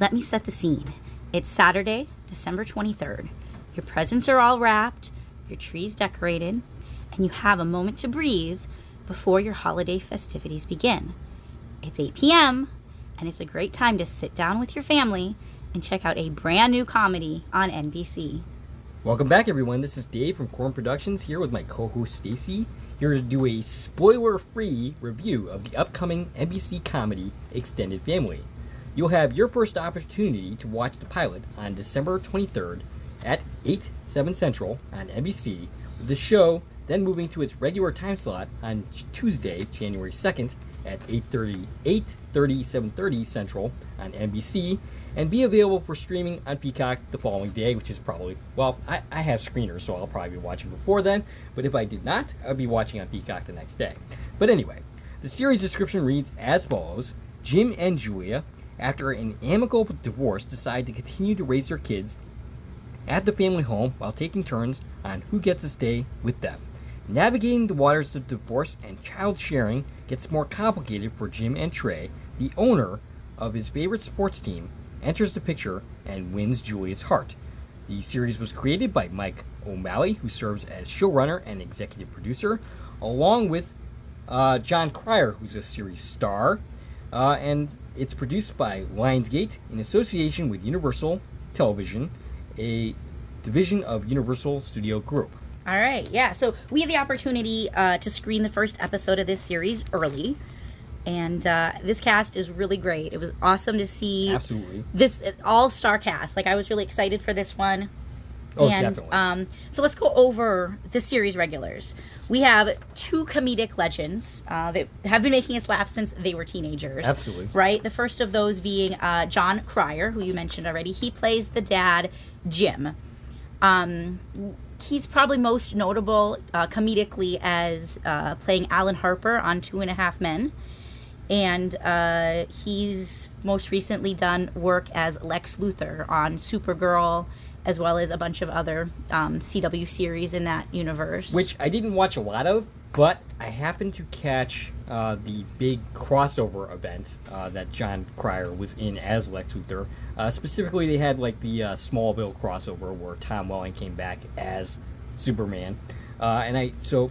Let me set the scene. It's Saturday, December 23rd. Your presents are all wrapped, your tree's decorated, and you have a moment to breathe before your holiday festivities begin. It's 8 p.m., and it's a great time to sit down with your family and check out a brand new comedy on NBC. Welcome back, everyone. This is Dave from Corn Productions here with my co-host Stacie, here to do a spoiler-free review of the upcoming NBC comedy Extended Family. You'll have your first opportunity to watch the pilot on December 23rd at 8/7 Central on NBC, with the show then moving to its regular time slot on Tuesday, January 2nd at 8:30, 7:30 Central on NBC, and be available for streaming on Peacock the following day, which is probably, well, I have screeners, so I'll probably be watching before then, but if I did not, I'd be watching on Peacock the next day. But anyway, the series description reads as follows. Jim and Julia, after an amicable divorce, decide to continue to raise their kids at the family home while taking turns on who gets to stay with them. Navigating the waters of divorce and child sharing gets more complicated for Jim, and Trey, the owner of his favorite sports team, enters the picture and wins Julia's heart. The series was created by Mike O'Malley, who serves as showrunner and executive producer, along with John Cryer, who's a series star, and it's produced by Lionsgate in association with Universal Television, a division of Universal Studio Group. All right, yeah. So we had the opportunity to screen the first episode of this series early, and this cast is really great. It was awesome to see. Absolutely. This all-star cast. Like, I was really excited for this one. Oh, and, definitely. So let's go over the series regulars. We have two comedic legends that have been making us laugh since they were teenagers. Absolutely. Right? The first of those being John Cryer, who you mentioned already. He plays the dad, Jim. He's probably most notable comedically as playing Alan Harper on 2.5 Men. And he's most recently done work as Lex Luthor on Supergirl, as well as a bunch of other CW series in that universe. Which I didn't watch a lot of, but I happened to catch the big crossover event that John Cryer was in as Lex Luthor. Specifically, they had like the Smallville crossover where Tom Welling came back as Superman, so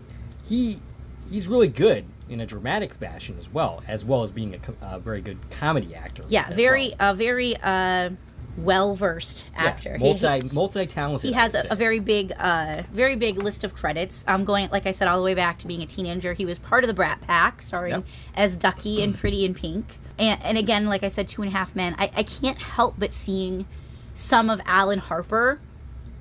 he's really good in a dramatic fashion as well as being a very good comedy actor. Yeah, very well-versed actor. Yeah, multi-talented. He has a very big list of credits. Going, like I said, all the way back to being a teenager. He was part of the Brat Pack, starring as Ducky in Pretty in Pink. And again, like I said, 2.5 Men. I can't help but seeing some of Alan Harper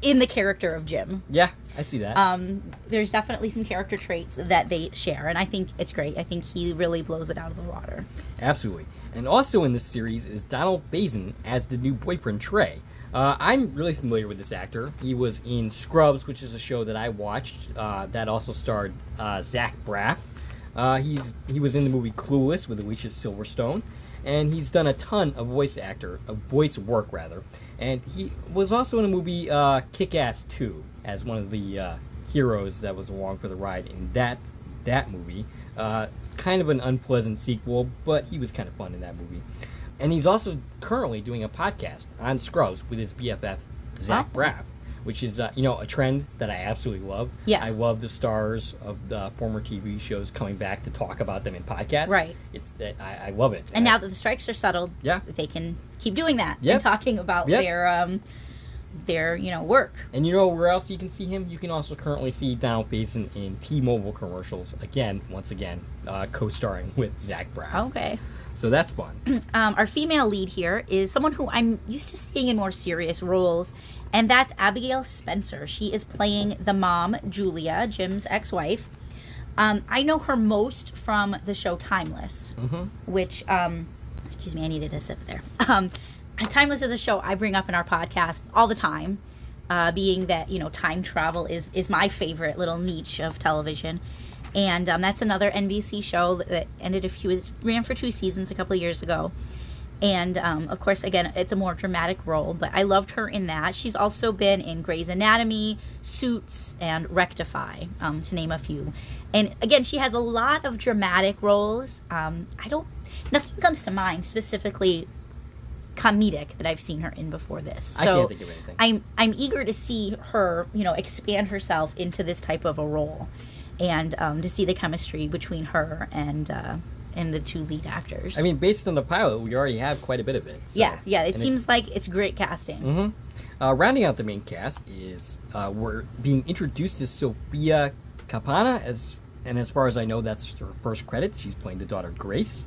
in the character of Jim. Yeah, I see that. There's definitely some character traits that they share, and I think it's great. I think he really blows it out of the water. Absolutely. And also in this series is Donald Faison as the new boyfriend, Trey. I'm really familiar with this actor. He was in Scrubs, which is a show that I watched that also starred Zach Braff. He was in the movie Clueless with Alicia Silverstone, and he's done a ton of voice work, and he was also in a movie Kick-Ass 2 as one of the heroes that was along for the ride in that movie. Kind of an unpleasant sequel, but he was kind of fun in that movie. And he's also currently doing a podcast on Scrubs with his BFF, Zach Braff, which is a trend that I absolutely love. Yeah. I love the stars of the former TV shows coming back to talk about them in podcasts. Right. I love it. And now that the strikes are settled, they can keep doing that and talking about their work. And you know where else you can see him? You can also currently see Donald Faison in T-Mobile commercials. Once again, co-starring with Zach Braff. Okay. So that's fun. Our female lead here is someone who I'm used to seeing in more serious roles, and that's Abigail Spencer. She is playing the mom, Julia, Jim's ex-wife. I know her most from the show Timeless, which, excuse me, I needed a sip there. Timeless is a show I bring up in our podcast all the time, being that, time travel is my favorite little niche of television. And that's another NBC show that ran for 2 seasons a couple of years ago. And, of course, again, it's a more dramatic role, but I loved her in that. She's also been in Grey's Anatomy, Suits, and Rectify, to name a few. And, again, she has a lot of dramatic roles. Nothing comes to mind specifically comedic that I've seen her in before this. So I can't think of anything. I'm eager to see her, expand herself into this type of a role, and to see the chemistry between her and the two lead actors. I mean, based on the pilot, we already have quite a bit of it. So. Yeah. It seems like it's great casting. Mm-hmm. Rounding out the main cast is we're being introduced to Sophia Capana, as far as I know, that's her first credits. She's playing the daughter Grace.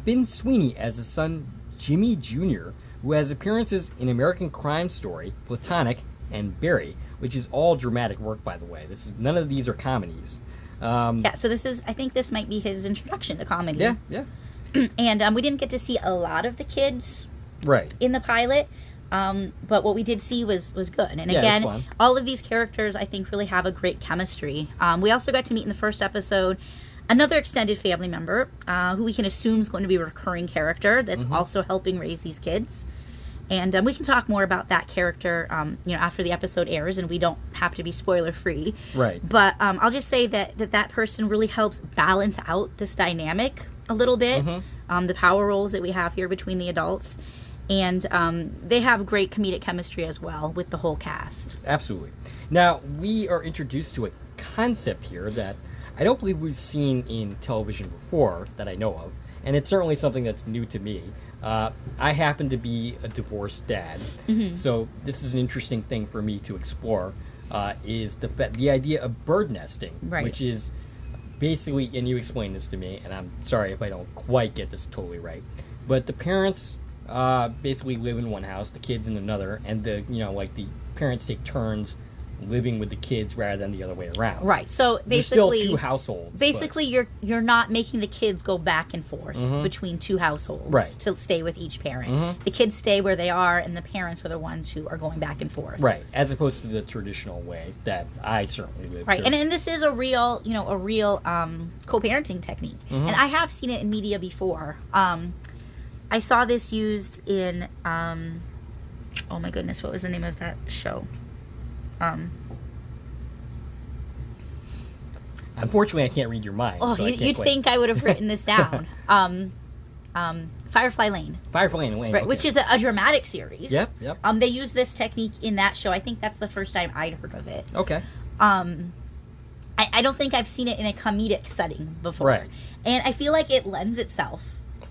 Finn Sweeney as the son Jimmy Jr., who has appearances in American Crime Story, Platonic, and Barry, which is all dramatic work, by the way. None of these are comedies. So I think this might be his introduction to comedy. Yeah. And we didn't get to see a lot of the kids right in the pilot, but what we did see was good. And yeah, again, all of these characters, I think, really have a great chemistry. We also got to meet in the first episode another extended family member, who we can assume is going to be a recurring character that's also helping raise these kids. And we can talk more about that character, after the episode airs, and we don't have to be spoiler-free. Right. But I'll just say that person really helps balance out this dynamic a little bit, the power roles that we have here between the adults. And they have great comedic chemistry as well with the whole cast. Absolutely. Now, we are introduced to a concept here that I don't believe we've seen in television before that I know of, and it's certainly something that's new to me. I happen to be a divorced dad, so this is an interesting thing for me to explore, is the idea of bird nesting, which is basically, and you explained this to me, and I'm sorry if I don't quite get this totally right, but the parents basically live in one house, the kids in another, and the parents take turns living with the kids rather than the other way around. Right. So basically, there's still two households. Basically, you're not making the kids go back and forth between two households to stay with each parent. The kids stay where they are, and the parents are the ones who are going back and forth. Right. As opposed to the traditional way that I certainly live. Right. And this is a real co-parenting technique, and I have seen it in media before. I saw this used in oh my goodness, what was the name of that show? Unfortunately, I can't read your mind. Oh, so you'd think I would have written this down. Firefly Lane. Firefly Lane, right, okay. Which is a dramatic series. Yep. They use this technique in that show. I think that's the first time I'd heard of it. Okay. I don't think I've seen it in a comedic setting before. Right. And I feel like it lends itself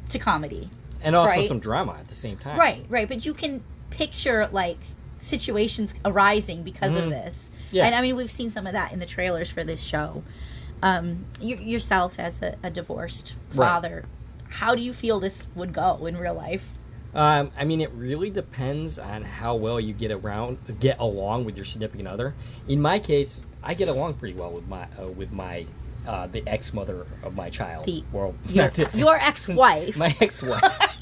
to comedy. And also some drama at the same time. Right. But you can picture, situations arising because of this. Yeah. And I mean, we've seen some of that in the trailers for this show. Yourself as a divorced father, how do you feel this would go in real life? I mean, it really depends on how well you get along with your significant other. In my case, I get along pretty well with my the ex-mother of my child. Your ex-wife. My ex-wife.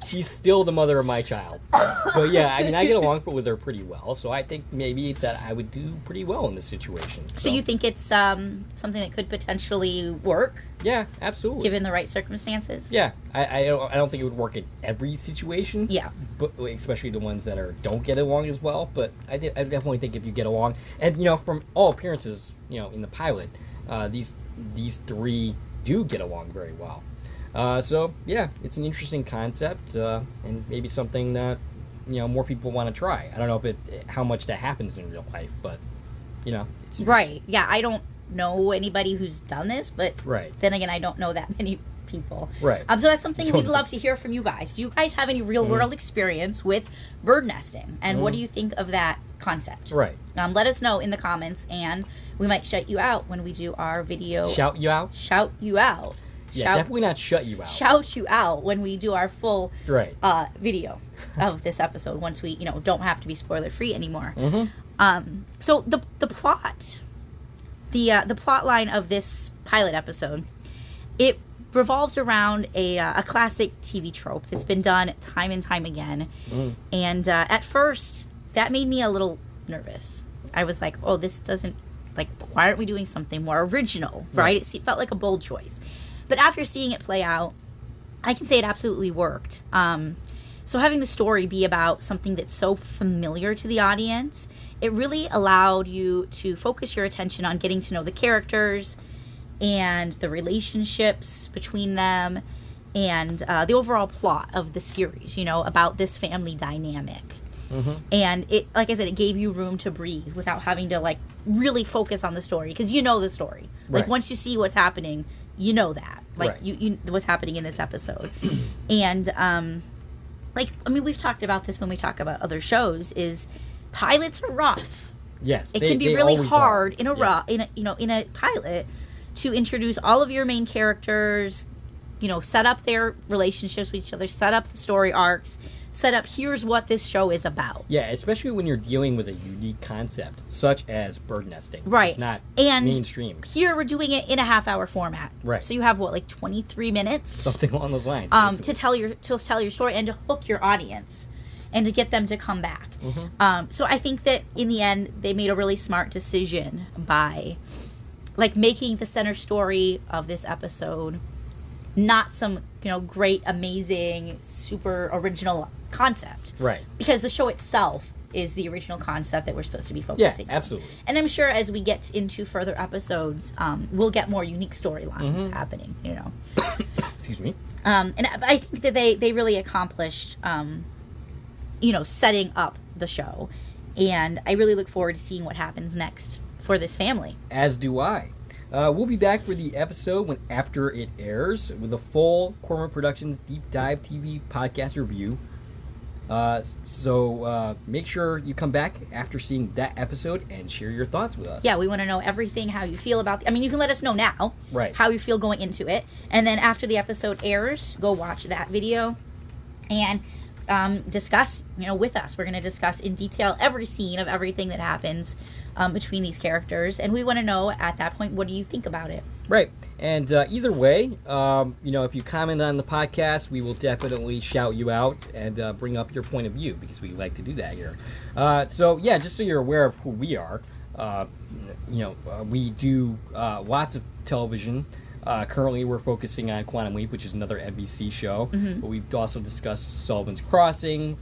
She's still the mother of my child. But yeah, I mean, I get along with her pretty well, so I think maybe that I would do pretty well in this situation. So you think it's something that could potentially work? Yeah, absolutely. Given the right circumstances? Yeah, I don't think it would work in every situation. Yeah. But especially the ones that don't get along as well. But I definitely think if you get along, and from all appearances, in the pilot, these three do get along very well. So yeah, it's an interesting concept, and maybe something that more people want to try. I don't know how much that happens in real life, but it's right. Yeah, I don't know anybody who's done this, but right. Then again, I don't know that many people. Right. So that's something we'd love to hear from you guys. Do you guys have any real world experience with bird nesting, and what do you think of that concept? Right. Let us know in the comments, and we might shout you out when we do our video. Shout you out. Shout you out. Yeah, definitely not shut you out. Shout you out when we do our full video of this episode, once we don't have to be spoiler free anymore. So the plot, the plot line of this pilot episode, it revolves around a classic TV trope that's been done time and time again. And at first, that made me a little nervous. I was like, oh, this doesn't, why aren't we doing something more original, right? It felt like a bold choice. But after seeing it play out, I can say it absolutely worked. So having the story be about something that's so familiar to the audience, it really allowed you to focus your attention on getting to know the characters and the relationships between them, and the overall plot of the series, you know, about this family dynamic. And it, like I said, it gave you room to breathe without having to like really focus on the story, because you know the story. Like once you see what's happening, you know that, like you what's happening in this episode. And like, I mean, we've talked about this when we talk about other shows, is pilots are rough. Yes, it can be really hard in a pilot to introduce all of your main characters, you know, set up their relationships with each other, set up the story arcs, set up here's what this show is about. Yeah, especially when you're dealing with a unique concept such as bird nesting. Right. It's not and mainstream. Here we're doing it in a half-hour format. Right. So you have what, like 23 minutes? Something along those lines. To tell your story and to hook your audience and to get them to come back. So I think that in the end they made a really smart decision by like making the center story of this episode not some, you know, great, amazing, super original concept. Right. Because the show itself is the original concept that we're supposed to be focusing on. Yeah, absolutely. And I'm sure as we get into further episodes, we'll get more unique storylines happening, you know. Excuse me. And I think that they really accomplished, you know, setting up the show. And I really look forward to seeing what happens next for this family. As do I. We'll be back for the episode after it airs with a full Cormorant Productions Deep Dive TV podcast review. So make sure you come back after seeing that episode and share your thoughts with us. Yeah, we want to know everything, how you feel about I mean, you can let us know now. Right. How you feel going into it. And then after the episode airs, go watch that video and discuss, you know, with us. We're going to discuss in detail every scene of everything that happens between these characters, and we want to know at that point, what do you think about it? Right. And either way, you know, if you comment on the podcast, we will definitely shout you out and bring up your point of view, because we like to do that here. So yeah, just so you're aware of who we are, you know, we do lots of television. Currently, we're focusing on Quantum Leap, which is another NBC show. But we've also discussed Sullivan's Crossing,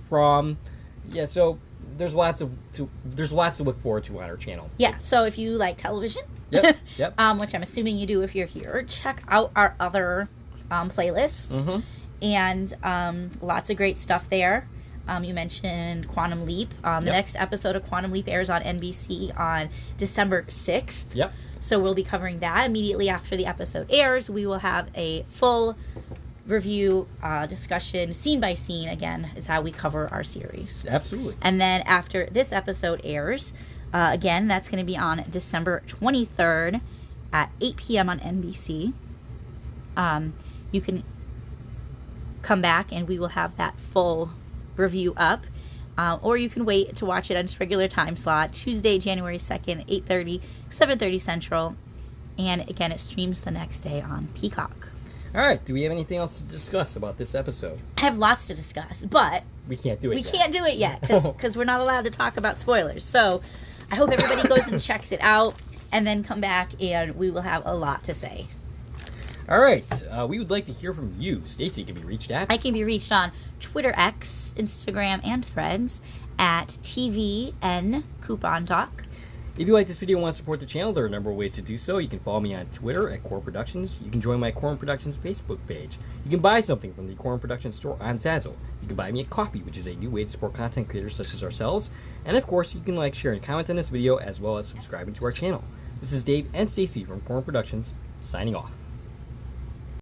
so there's lots to look forward to on our channel. Yeah, so if you like television, yep. Which I'm assuming you do if you're here, check out our other playlists. And lots of great stuff there. You mentioned Quantum Leap. The next episode of Quantum Leap airs on NBC on December 6th. Yep. So we'll be covering that immediately after the episode airs. We will have a full review, discussion, scene by scene, again, is how we cover our series. Absolutely. And then after this episode airs, again, that's going to be on December 23rd at 8 p.m. on NBC. You can come back and we will have that full review up. Or you can wait to watch it on its regular time slot, Tuesday, January 2nd, 8:30, 7:30 Central. And again, it streams the next day on Peacock. All right. Do we have anything else to discuss about this episode? I have lots to discuss, but we can't do it yet. We can't do it yet because we're not allowed to talk about spoilers. So I hope everybody goes and checks it out and then come back and we will have a lot to say. All right. We would like to hear from you. Stacie can be reached at? I can be reached on Twitter, X, Instagram, and Threads at TVN Coupon Talk. If you like this video and want to support the channel, there are a number of ways to do so. You can follow me on Twitter at Core Productions. You can join my Core Productions Facebook page. You can buy something from the Core Productions store on Zazzle. You can buy me a coffee, which is a new way to support content creators such as ourselves. And of course, you can like, share, and comment on this video, as well as subscribing to our channel. This is Dave and Stacie from Core Productions, signing off.